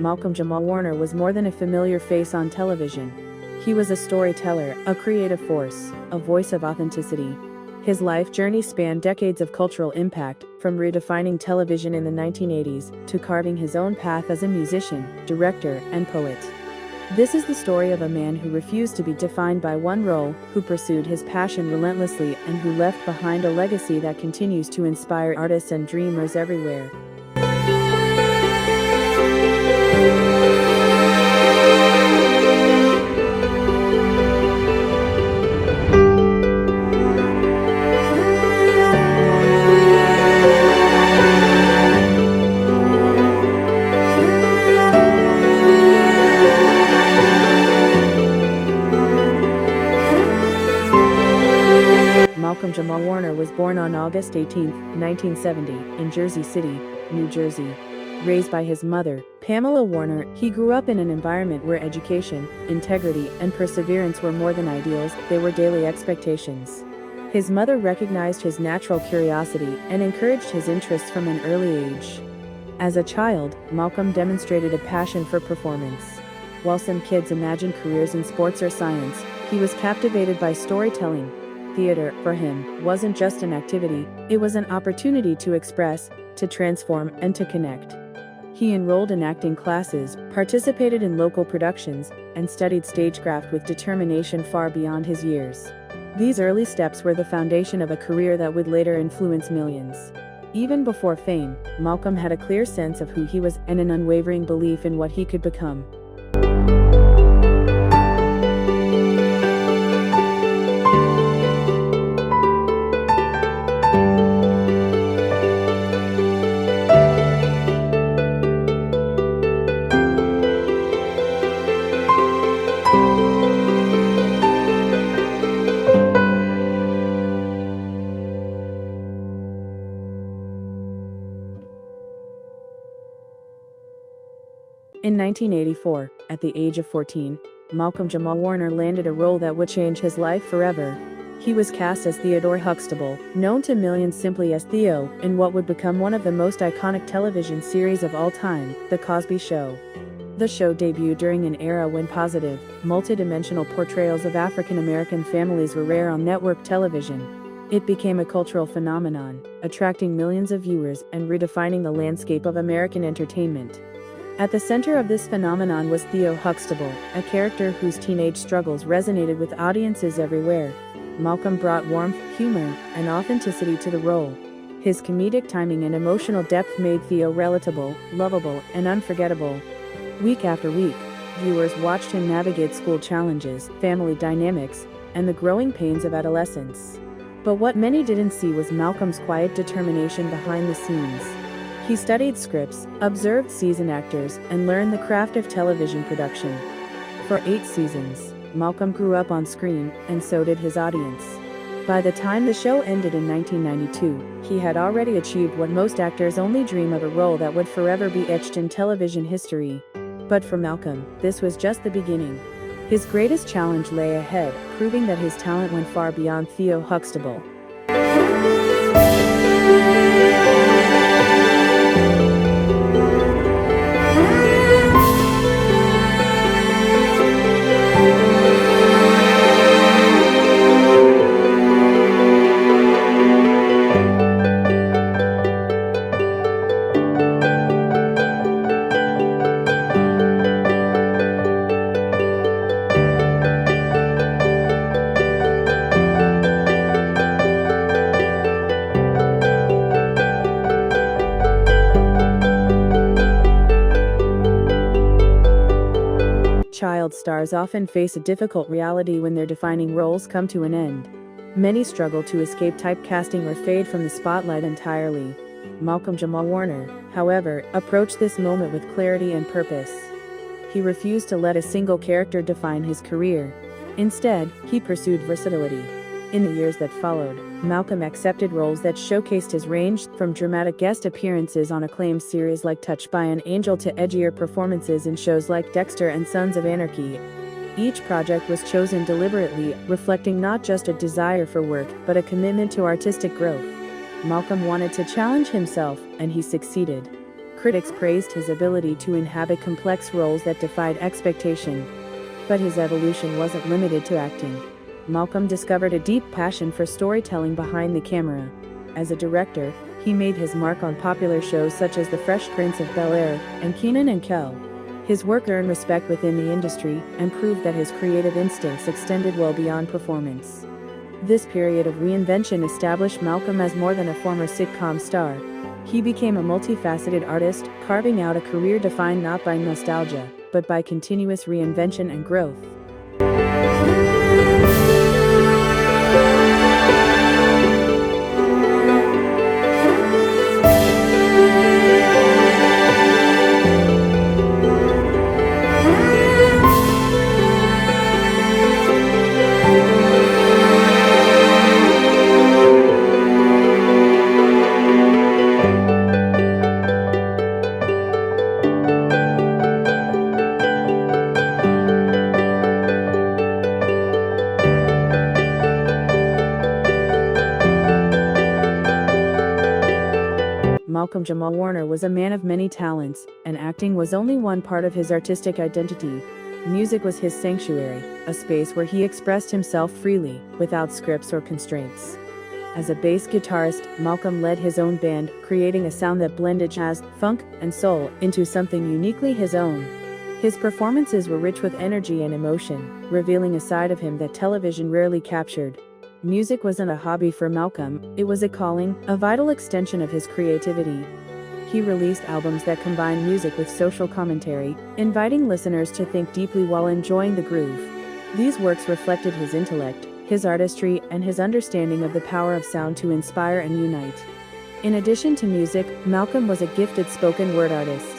Malcolm-Jamal Warner was more than a familiar face on television. He was a storyteller, a creative force, a voice of authenticity. His life journey spanned decades of cultural impact, from redefining television in the 1980s to carving his own path as a musician, director, and poet. This is the story of a man who refused to be defined by one role, who pursued his passion relentlessly, and who left behind a legacy that continues to inspire artists and dreamers everywhere. Malcolm-Jamal Warner was born on August 18, 1970, in Jersey City, New Jersey. Raised by his mother, Pamela Warner, he grew up in an environment where education, integrity, and perseverance were more than ideals, they were daily expectations. His mother recognized his natural curiosity and encouraged his interests from an early age. As a child, Malcolm demonstrated a passion for performance. While some kids imagined careers in sports or science, he was captivated by storytelling. Theater, for him, wasn't just an activity, it was an opportunity to express, to transform, and to connect. He enrolled in acting classes, participated in local productions, and studied stagecraft with determination far beyond his years. These early steps were the foundation of a career that would later influence millions. Even before fame, Malcolm had a clear sense of who he was and an unwavering belief in what he could become. In 1984, at the age of 14, Malcolm-Jamal Warner landed a role that would change his life forever. He was cast as Theo Huxtable, known to millions simply as Theo, in what would become one of the most iconic television series of all time, The Cosby Show. The show debuted during an era when positive, multidimensional portrayals of African American families were rare on network television. It became a cultural phenomenon, attracting millions of viewers and redefining the landscape of American entertainment. At the center of this phenomenon was Theo Huxtable, a character whose teenage struggles resonated with audiences everywhere. Malcolm brought warmth, humor, and authenticity to the role. His comedic timing and emotional depth made Theo relatable, lovable, and unforgettable. Week after week, viewers watched him navigate school challenges, family dynamics, and the growing pains of adolescence. But what many didn't see was Malcolm's quiet determination behind the scenes. He studied scripts, observed seasoned actors, and learned the craft of television production. For 8 seasons, Malcolm grew up on screen, and so did his audience. By the time the show ended in 1992, he had already achieved what most actors only dream of, a role that would forever be etched in television history. But for Malcolm, this was just the beginning. His greatest challenge lay ahead, proving that his talent went far beyond Theo Huxtable. Child stars often face a difficult reality when their defining roles come to an end. Many struggle to escape typecasting or fade from the spotlight entirely. Malcolm-Jamal Warner, however, approached this moment with clarity and purpose. He refused to let a single character define his career. Instead, he pursued versatility. In the years that followed, Malcolm accepted roles that showcased his range, from dramatic guest appearances on acclaimed series like Touched by an Angel to edgier performances in shows like Dexter and Sons of Anarchy. Each project was chosen deliberately, reflecting not just a desire for work, but a commitment to artistic growth. Malcolm wanted to challenge himself, and he succeeded. Critics praised his ability to inhabit complex roles that defied expectation. But his evolution wasn't limited to acting. Malcolm discovered a deep passion for storytelling behind the camera. As a director, he made his mark on popular shows such as The Fresh Prince of Bel-Air and Kenan and Kel. His work earned respect within the industry and proved that his creative instincts extended well beyond performance. This period of reinvention established Malcolm as more than a former sitcom star. He became a multifaceted artist, carving out a career defined not by nostalgia, but by continuous reinvention and growth. Malcolm-Jamal Warner was a man of many talents, and acting was only one part of his artistic identity. Music was his sanctuary, a space where he expressed himself freely, without scripts or constraints. As a bass guitarist, Malcolm led his own band, creating a sound that blended jazz, funk, and soul into something uniquely his own. His performances were rich with energy and emotion, revealing a side of him that television rarely captured. Music wasn't a hobby for Malcolm, it was a calling, a vital extension of his creativity. He released albums that combined music with social commentary, inviting listeners to think deeply while enjoying the groove. These works reflected his intellect, his artistry, and his understanding of the power of sound to inspire and unite. In addition to music, Malcolm was a gifted spoken word artist.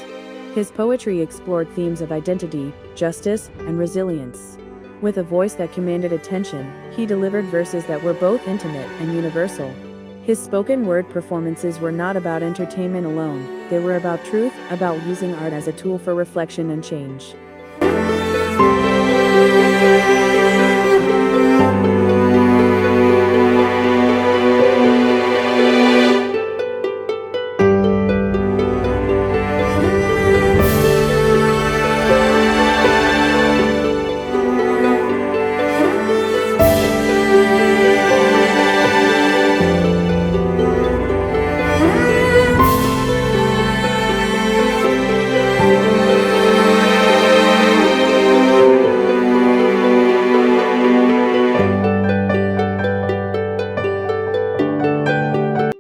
His poetry explored themes of identity, justice, and resilience. With a voice that commanded attention, he delivered verses that were both intimate and universal. His spoken word performances were not about entertainment alone, they were about truth, about using art as a tool for reflection and change.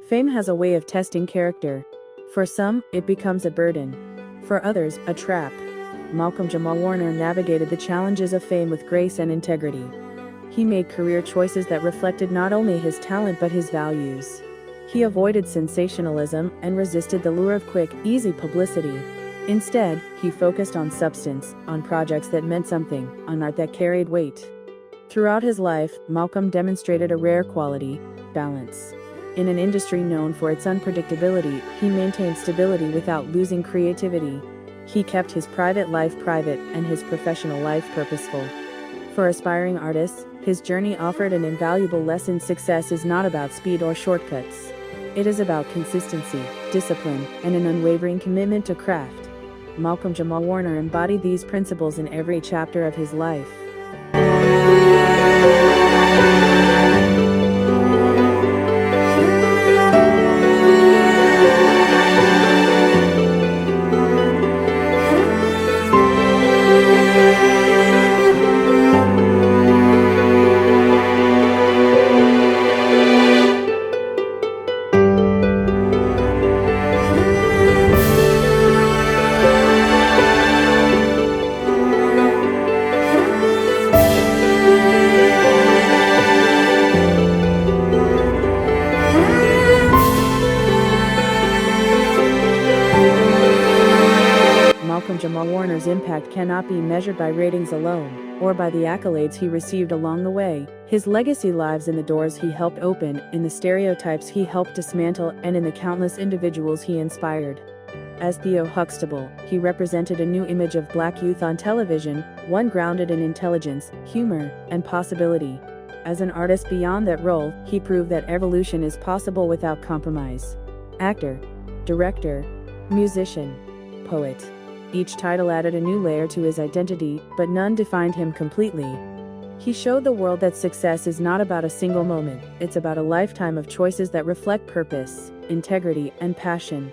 Fame has a way of testing character. For some, it becomes a burden. For others, a trap. Malcolm-Jamal Warner navigated the challenges of fame with grace and integrity. He made career choices that reflected not only his talent but his values. He avoided sensationalism and resisted the lure of quick, easy publicity. Instead, he focused on substance, on projects that meant something, on art that carried weight. Throughout his life, Malcolm demonstrated a rare quality: balance. In an industry known for its unpredictability, he maintained stability without losing creativity. He kept his private life private and his professional life purposeful. For aspiring artists, his journey offered an invaluable lesson: success is not about speed or shortcuts. It is about consistency, discipline, and an unwavering commitment to craft. Malcolm-Jamal Warner embodied these principles in every chapter of his life. Malcolm-Jamal Warner's impact cannot be measured by ratings alone, or by the accolades he received along the way. His legacy lives in the doors he helped open, in the stereotypes he helped dismantle, and in the countless individuals he inspired. As Theo Huxtable, he represented a new image of Black youth on television, one grounded in intelligence, humor, and possibility. As an artist beyond that role, he proved that evolution is possible without compromise. Actor, director, musician, poet. Each title added a new layer to his identity, but none defined him completely. He showed the world that success is not about a single moment, it's about a lifetime of choices that reflect purpose, integrity, and passion.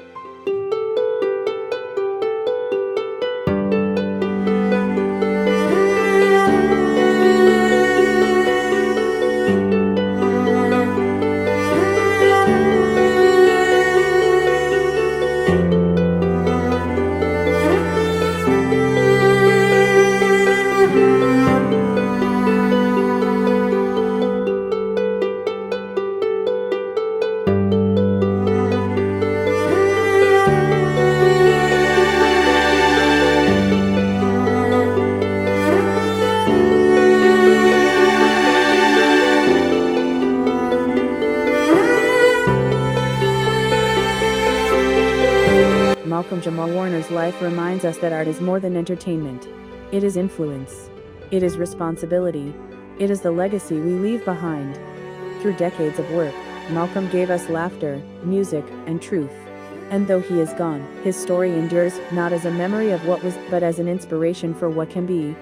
Malcolm-Jamal Warner's life reminds us that art is more than entertainment. It is influence. It is responsibility. It is the legacy we leave behind. Through decades of work, Malcolm gave us laughter, music, and truth. And though he is gone, his story endures, not as a memory of what was, but as an inspiration for what can be.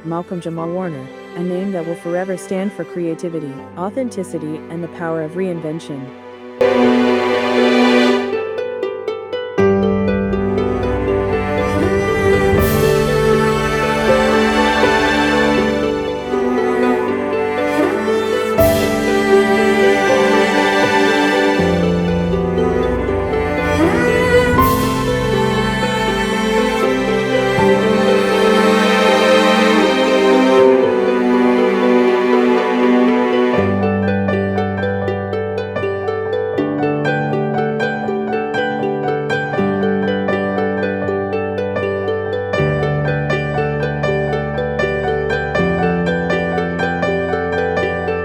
Malcolm-Jamal Warner, a name that will forever stand for creativity, authenticity, and the power of reinvention.